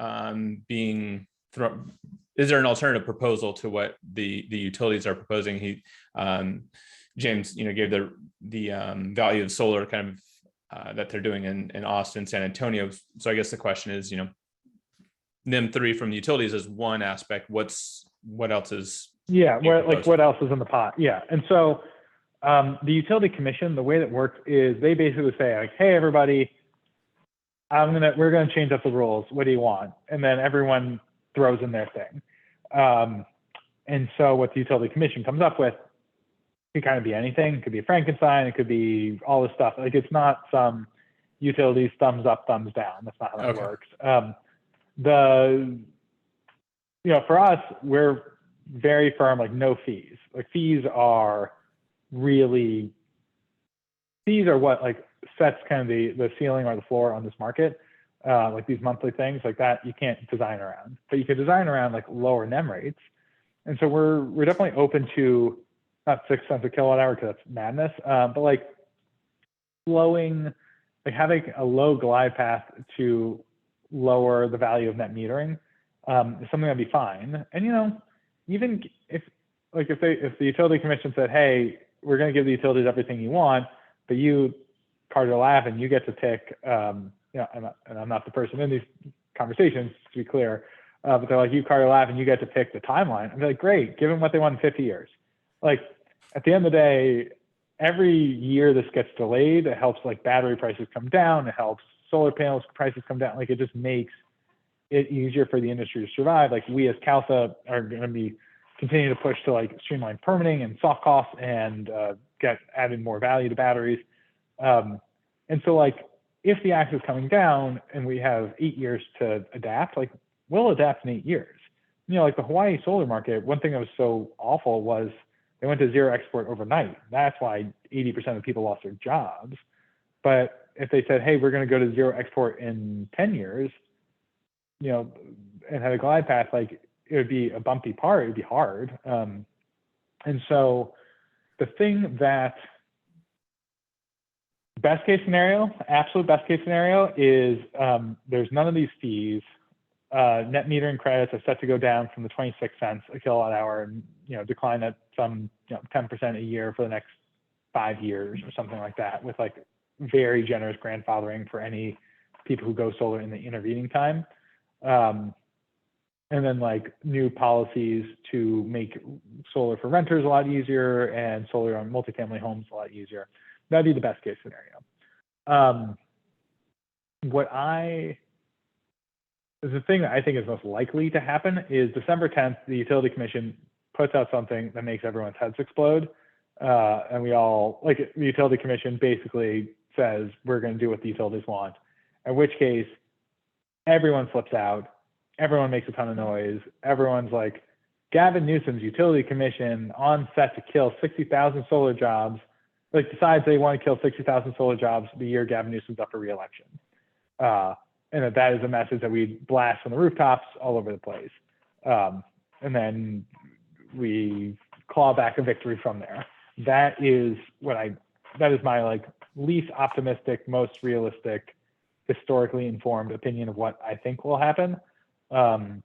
being thrown? Is there an alternative proposal to what the utilities are proposing? James, gave the value of solar kind of that they're doing in Austin, San Antonio. So I guess the question is, NIM 3 from the utilities is one aspect. What else is? Yeah, what else is in the pot? Yeah, and so the utility commission, the way that works is they basically say like, hey everybody, we're gonna change up the rules. What do you want? And then everyone throws in their thing. And so what the utility commission comes up with could kind of be anything. It could be a Frankenstein. It could be all this stuff. Like it's not some utilities thumbs up, thumbs down. That's not how it works. For us, we're very firm, like no fees. Like fees are what like sets kind of the ceiling or the floor on this market. Like these monthly things like that, you can't design around, but you can design around like lower NEM rates. And so we're definitely open to not 6 cents a kilowatt hour because that's madness, but like slowing, like having a low glide path to lower the value of net metering is something that'd be fine. And, you know, even if the utility commission said, hey, we're going to give the utilities everything you want, but you, Carter Lavin, you get to pick, you know, and I'm not the person in these conversations, to be clear, but they're like, you, Carter Lavin, you get to pick the timeline. I'm like, great, give them what they want in 50 years. Like, at the end of the day, every year this gets delayed, it helps like battery prices come down, it helps solar panels prices come down. Like, it just makes it easier for the industry to survive. Like, we as CALSSA are going to be continuing to push to like streamline permitting and soft costs and get added more value to batteries. And so like, if the axe is coming down and we have 8 years to adapt, like we'll adapt in 8 years. You know, like the Hawaii solar market, one thing that was so awful was they went to zero export overnight. That's why 80% of people lost their jobs. But if they said, hey, we're going to go to zero export in 10 years, you know, and had a glide path, like it would be a bumpy part, it would be hard. And so the thing that best case scenario, absolute best case scenario is there's none of these fees. Net metering credits are set to go down from the 26 cents a kilowatt hour and, you know, decline at some, you know, 10% a year for the next 5 years or something like that, with like very generous grandfathering for any people who go solar in the intervening time. And then like new policies to make solar for renters a lot easier and solar on multifamily homes a lot easier. That'd be the best case scenario. The thing that I think is most likely to happen is December 10th, the Utility Commission puts out something that makes everyone's heads explode. And we all, like the Utility Commission basically says, we're going to do what the utilities want, in which case everyone flips out, everyone makes a ton of noise. Everyone's like, Gavin Newsom's Utility Commission on set to kill 60,000 solar jobs, like decides they want to kill 60,000 solar jobs the year Gavin Newsom's up for re-election. And that is a message that we blast from the rooftops all over the place. And then we claw back a victory from there. That is my like least optimistic, most realistic, historically informed opinion of what I think will happen. And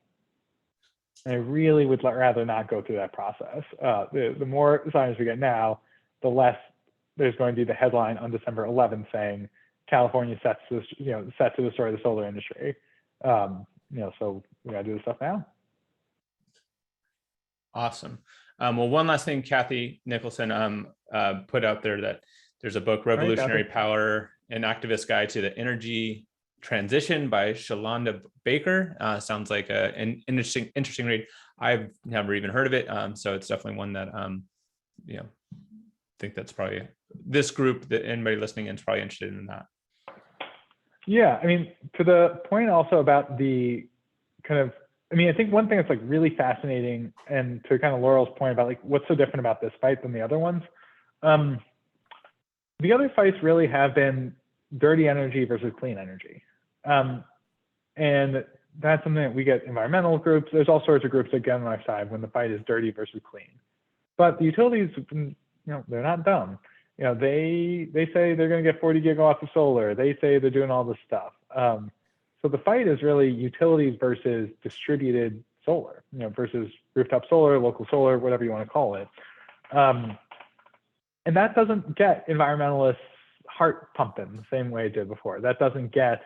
I really would rather not go through that process. The more signs we get now, the less there's going to be the headline on December 11th saying California set to destroy the solar industry. So we gotta do this stuff now. Awesome. Well, one last thing, Kathy Nicholson put out there that there's a book, Revolutionary Power, an Activist Guide to the Energy Transition by Shalonda Baker. Sounds like an interesting read. I've never even heard of it. So it's definitely one that, I think that's probably this group that anybody listening in is probably interested in that. Yeah, I mean, to the point also about the kind of, I think one thing that's like really fascinating, and to kind of Laurel's point about like what's so different about this fight than the other ones, the other fights really have been dirty energy versus clean energy. And that's something that we get environmental groups. There's all sorts of groups that get on our side when the fight is dirty versus clean. But the utilities, they're not dumb. They say they're going to get 40 gigawatts of solar. They say they're doing all this stuff. So the fight is really utilities versus distributed solar, versus rooftop solar, local solar, whatever you want to call it. And that doesn't get environmentalists' heart pumping the same way it did before. That doesn't get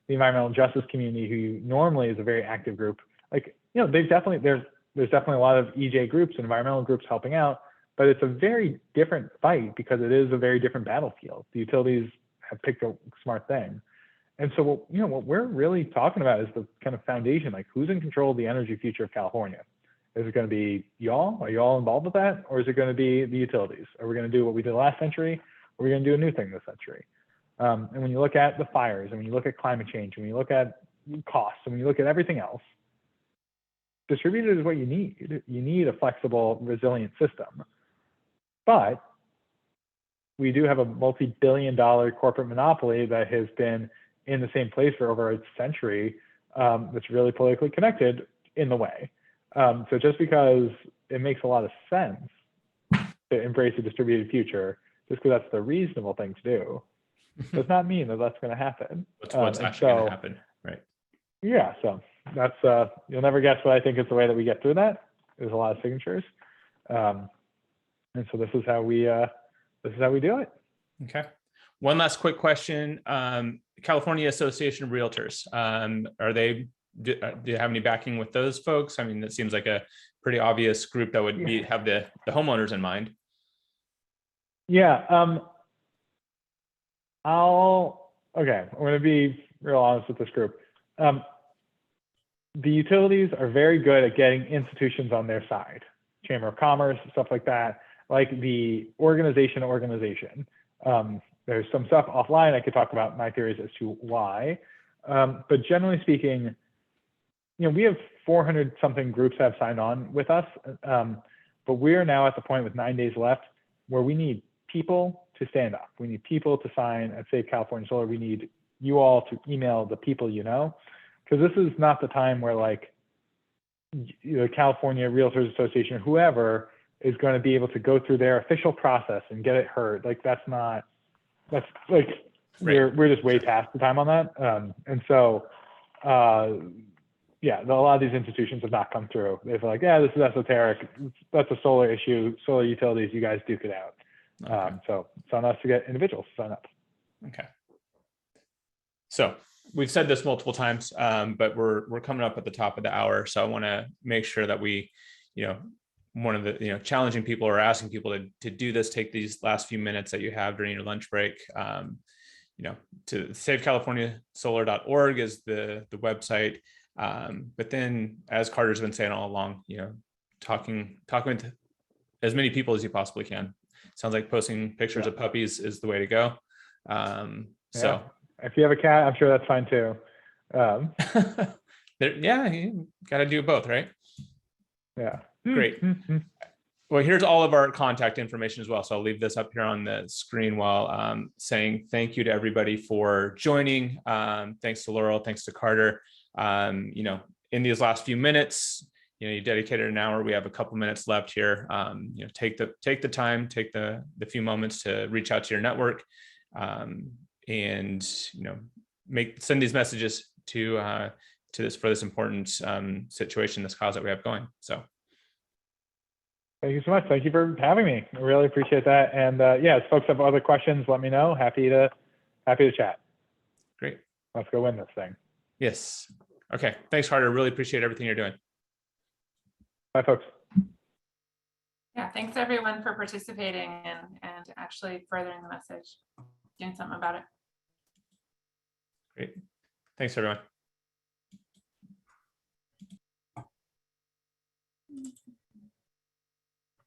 the environmental justice community, who normally is a very active group. Like, there's definitely a lot of EJ groups and environmental groups helping out, but it's a very different fight because it is a very different battlefield. The utilities have picked a smart thing. And so, what we're really talking about is the kind of foundation, like who's in control of the energy future of California? Is it going to be y'all? Are you all involved with that? Or is it going to be the utilities? Are we going to do what we did last century? Or are we going to do a new thing this century? And when you look at the fires, and when you look at climate change, when you look at costs, and when you look at everything else, distributed is what you need. You need a flexible, resilient system. But we do have a multi-billion-dollar corporate monopoly that has been in the same place for over a century, that's really politically connected in the way. So just because it makes a lot of sense to embrace a distributed future just because that's the reasonable thing to do. Does not mean that that's going to happen. What's actually going to happen, right? Yeah, so that's you'll never guess what I think is the way that we get through that. There's a lot of signatures, and so this is how we do it. Okay. One last quick question. California Association of Realtors, do you have any backing with those folks? I mean, that seems like a pretty obvious group that would have the homeowners in mind. Yeah. I'm going to be real honest with this group. The utilities are very good at getting institutions on their side, Chamber of Commerce, stuff like that, like the organization. There's some stuff offline I could talk about my theories as to why, but generally speaking, we have 400 something groups that have signed on with us, but we are now at the point with 9 days left where we need people to stand up. We need people to sign at Save California Solar. We need you all to email the people because this is not the time where like California Realtors Association or whoever is going to be able to go through their official process and get it heard. Like that's like we're just way past the time on that. And so a lot of these institutions have not come through. They're like, yeah, this is esoteric. That's a solar issue. Solar utilities, you guys duke it out. Okay. So it's on us to get individuals to sign up. Okay. So we've said this multiple times, but we're coming up at the top of the hour. So I want to make sure that we, one of the, challenging people or asking people to do this, take these last few minutes that you have during your lunch break, to savecaliforniasolar.org is the website. But then, as Carter's been saying all along, talking with as many people as you possibly can. Sounds like posting pictures of puppies is the way to go. So if you have a cat, I'm sure that's fine too. You got to do both, right? Yeah. Great. Well, here's all of our contact information as well. So I'll leave this up here on the screen while saying thank you to everybody for joining. Thanks to Laurel, thanks to Carter. In these last few minutes, you dedicated an hour. We have a couple minutes left here. Take the time, take the few moments to reach out to your network, and send these messages to this important situation, this cause that we have going. So. Thank you so much. Thank you for having me. I really appreciate that. And if folks have other questions, let me know. Happy to chat. Great. Let's go win this thing. Yes. Okay. Thanks, Carter. Really appreciate everything you're doing. Bye, folks. Yeah, thanks everyone for participating and actually furthering the message, doing something about it. Great. Thanks, everyone.